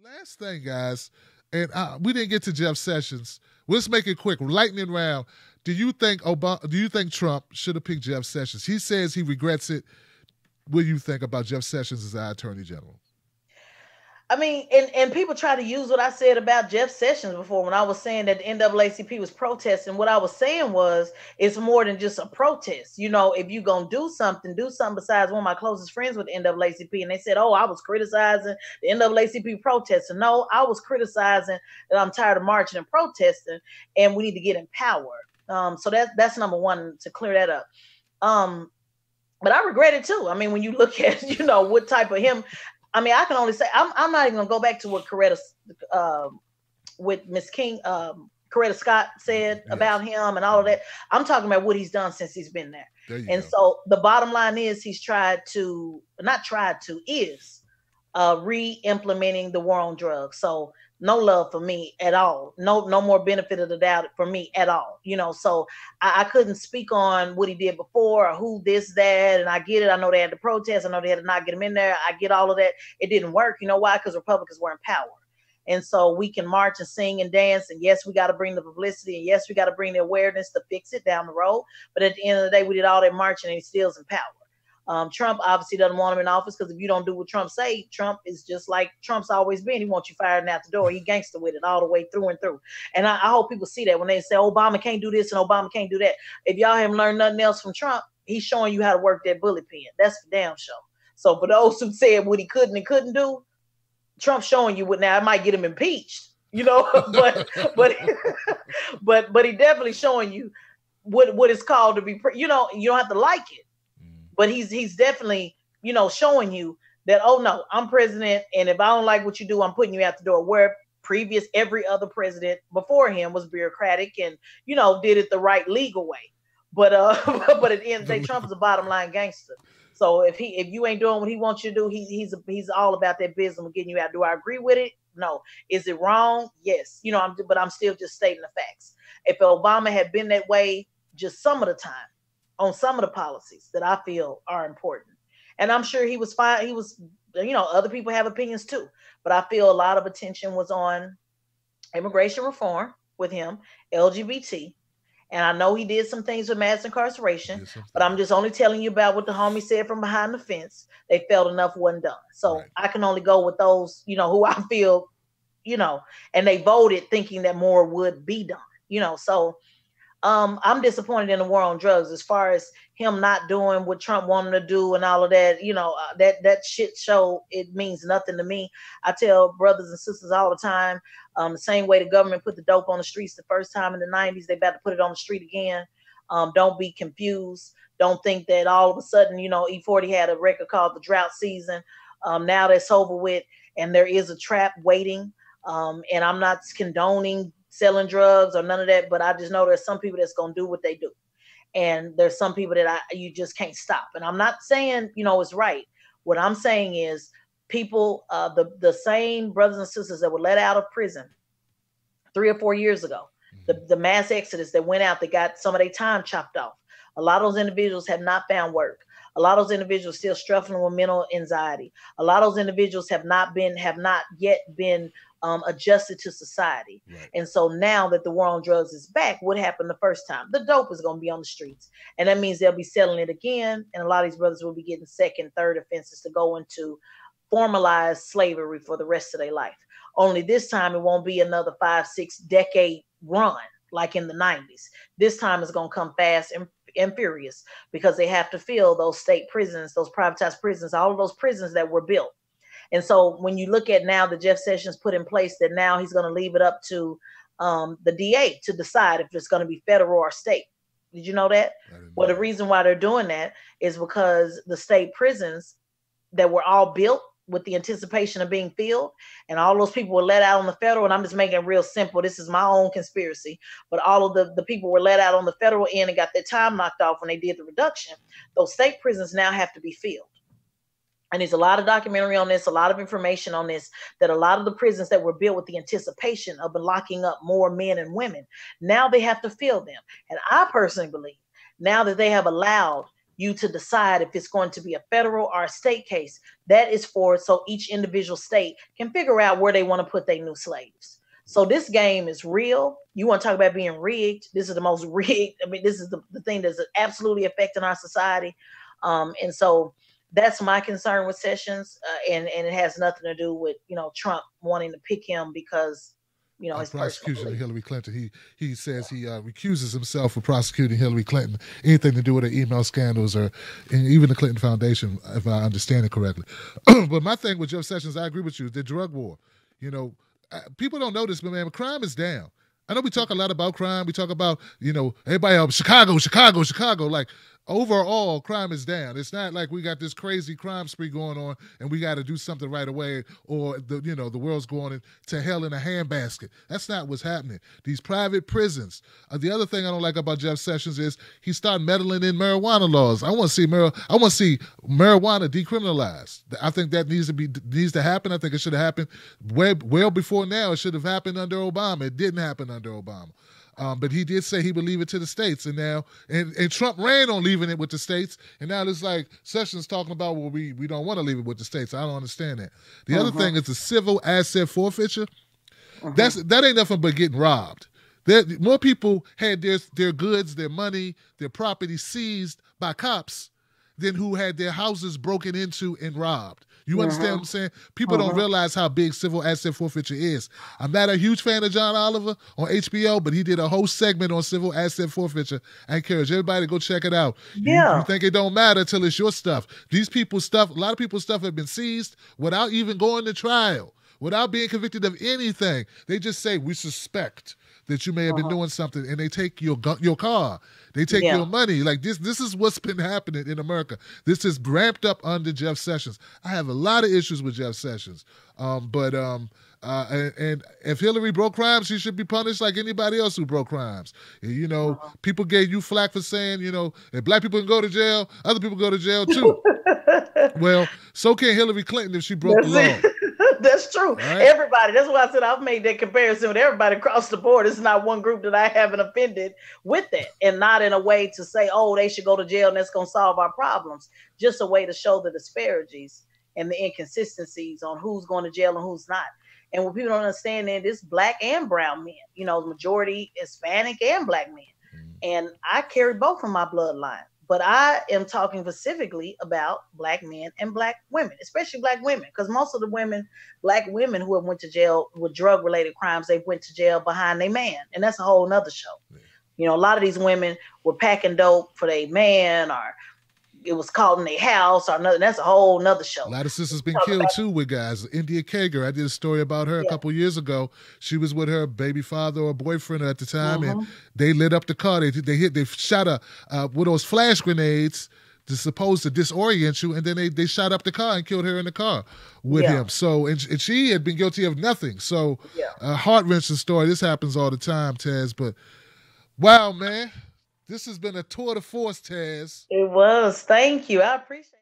Last thing, guys, and we didn't get to Jeff Sessions. Let's make it quick. Lightning round. Do you think Obama? Do you think Trump should have picked Jeff Sessions? He says he regrets it. What do you think about Jeff Sessions as our Attorney General? I mean, and people try to use what I said about Jeff Sessions before when I was saying that the NAACP was protesting. What I was saying was it's more than just a protest. You know, if you're going to do something besides one of my closest friends with the NAACP. And they said, oh, I was criticizing the NAACP protesting. No, I was criticizing that I'm tired of marching and protesting and we need to get in power. So that's number one, to clear that up. But I regret it too. I mean, when you look at, what type of him, I mean, I can only say I'm not even gonna go back to what with Miss King, Coretta Scott said about him and all of that. I'm talking about what he's done since he's been there. And so the bottom line is is re-implementing the war on drugs. So no love for me at all. No more benefit of the doubt for me at all. So I couldn't speak on what he did before or who this, that, and I get it. I know they had to protest. I know they had to not get him in there. I get all of that. It didn't work. You know why? Because Republicans were in power. And so we can march and sing and dance. And yes, we got to bring the publicity. And yes, we got to bring the awareness to fix it down the road. But at the end of the day, we did all that marching and he still's in power. Trump obviously doesn't want him in office because if you don't do what Trump say, Trump is just like Trump's always been. He wants you fired and out the door. He gangster with it all the way through and through. And I hope people see that when they say Obama can't do this and Obama can't do that. If y'all haven't learned nothing else from Trump, he's showing you how to work that bullet pen. That's for damn sure. So for those who said what he couldn't and couldn't do, Trump's showing you what now. It might get him impeached, but he definitely showing you what it's called to be. You don't have to like it. But he's definitely, showing you that, oh, no, I'm president. And if I don't like what you do, I'm putting you out the door. Where every other president before him was bureaucratic and, did it the right legal way. But but at the end of the day, Trump is a bottom line gangster. So if you ain't doing what he wants you to do, he's all about that business of getting you out. Do I agree with it? No. Is it wrong? Yes. But I'm still just stating the facts. If Obama had been that way just some of the time, on some of the policies that I feel are important. And I'm sure he was fine. He was, other people have opinions too, but I feel a lot of attention was on immigration reform with him, LGBT. And I know he did some things with mass incarceration, but I'm just only telling you about what the homie said from behind the fence. They felt enough wasn't done. So right. I can only go with those, who I feel, and they voted thinking that more would be done, so I'm disappointed in the war on drugs as far as him not doing what Trump wanted to do and all of that. That shit show, it means nothing to me. I tell brothers and sisters all the time, the same way the government put the dope on the streets the first time in the 90s, they about to put it on the street again. Don't be confused. Don't think that all of a sudden, E40 had a record called The Drought Season. Now that's over with and there is a trap waiting. And I'm not condoning selling drugs or none of that, but I just know there's some people that's going to do what they do. And there's some people that you just can't stop. And I'm not saying, it's right. What I'm saying is people, the same brothers and sisters that were let out of prison 3 or 4 years ago, the mass exodus that went out, that got some of their time chopped off. A lot of those individuals have not found work. A lot of those individuals still struggling with mental anxiety. A lot of those individuals have not yet been adjusted to society. Right. And so now that the war on drugs is back, what happened the first time? The dope is going to be on the streets. And that means they'll be selling it again. And a lot of these brothers will be getting second, third offenses to go into formalized slavery for the rest of their life. Only this time it won't be another 5-6 decade run like in the 90s. This time it's going to come fast and furious because they have to fill those state prisons, those privatized prisons, all of those prisons that were built. And so when you look at now the Jeff Sessions put in place that now he's going to leave it up to the DA to decide if it's going to be federal or state. Did you know that? Well, the reason why they're doing that is because the state prisons that were all built with the anticipation of being filled, and all those people were let out on the federal, and I'm just making it real simple. This is my own conspiracy, but all of the people were let out on the federal end and got their time knocked off when they did the reduction. Those state prisons now have to be filled. And there's a lot of documentary on this, a lot of information on this, that a lot of the prisons that were built with the anticipation of locking up more men and women, now they have to fill them. And I personally believe now that they have allowed, you to decide if it's going to be a federal or a state case. That is for so each individual state can figure out where they want to put their new slaves. So this game is real. You want to talk about being rigged? This is the most rigged. I mean, this is the thing that's absolutely affecting our society. And so that's my concern with Sessions, and it has nothing to do with Trump wanting to pick him because his prosecution of Hillary Clinton. He says he recuses himself for prosecuting Hillary Clinton, anything to do with her email scandals or even the Clinton Foundation, if I understand it correctly. But my thing with Jeff Sessions, I agree with you, the drug war. People don't know this, but man, crime is down. I know we talk a lot about crime. We talk about, everybody else, Chicago. Like, overall, crime is down. It's not like we got this crazy crime spree going on and we got to do something right away, or the world's going to hell in a handbasket. That's not what's happening. These private prisons. The other thing I don't like about Jeff Sessions is he started meddling in marijuana laws. I want to see marijuana decriminalized. I think that needs to happen. I think it should have happened well before now. It should have happened under Obama. It didn't happen under Obama. But he did say he would leave it to the states, and now and Trump ran on leaving it with the states, and now it's like Sessions talking about, well, we don't want to leave it with the states. I don't understand that. The other thing is the civil asset forfeiture. That ain't nothing but getting robbed. More people had their goods, their money, their property seized by cops than who had their houses broken into and robbed. You understand what I'm saying? People don't realize how big civil asset forfeiture is. I'm not a huge fan of John Oliver on HBO, but he did a whole segment on civil asset forfeiture. I encourage everybody to go check it out. Yeah. You think it don't matter till it's your stuff. These people's stuff, a lot of people's stuff have been seized without even going to trial, without being convicted of anything. They just say, we suspect that you may have been doing something, and they take your car. They take your money. Like this is what's been happening in America. This is ramped up under Jeff Sessions. I have a lot of issues with Jeff Sessions. But if Hillary broke crimes, she should be punished like anybody else who broke crimes. People gave you flack for saying, if black people can go to jail, other people go to jail too. Well, so can Hillary Clinton if she broke the law. That's true. Right? Everybody. That's why I said I've made that comparison with everybody across the board. It's not one group that I haven't offended with that, and not in a way to say, oh, they should go to jail and that's going to solve our problems. Just a way to show the disparities and the inconsistencies on who's going to jail and who's not. And what people don't understand is this black and brown men, the majority Hispanic and black men. And I carry both in my bloodline. But I am talking specifically about black men and black women, especially black women, because most of the black women who have went to jail with drug-related crimes, they went to jail behind their man. And that's a whole nother show. Yeah. A lot of these women were packing dope for their man, or it was caught in their house, or nothing. That's a whole nother show. A lot of sisters been killed too with guys. India Kager, I did a story about her a couple years ago. She was with her baby father or boyfriend at the time, and they lit up the car. They shot with those flash grenades to supposed to disorient you, and then they shot up the car and killed her in the car with him. So and she had been guilty of nothing. So heart-wrenching story. This happens all the time, Tez. But wow, man. This has been a tour de force, Tez. It was. Thank you. I appreciate it.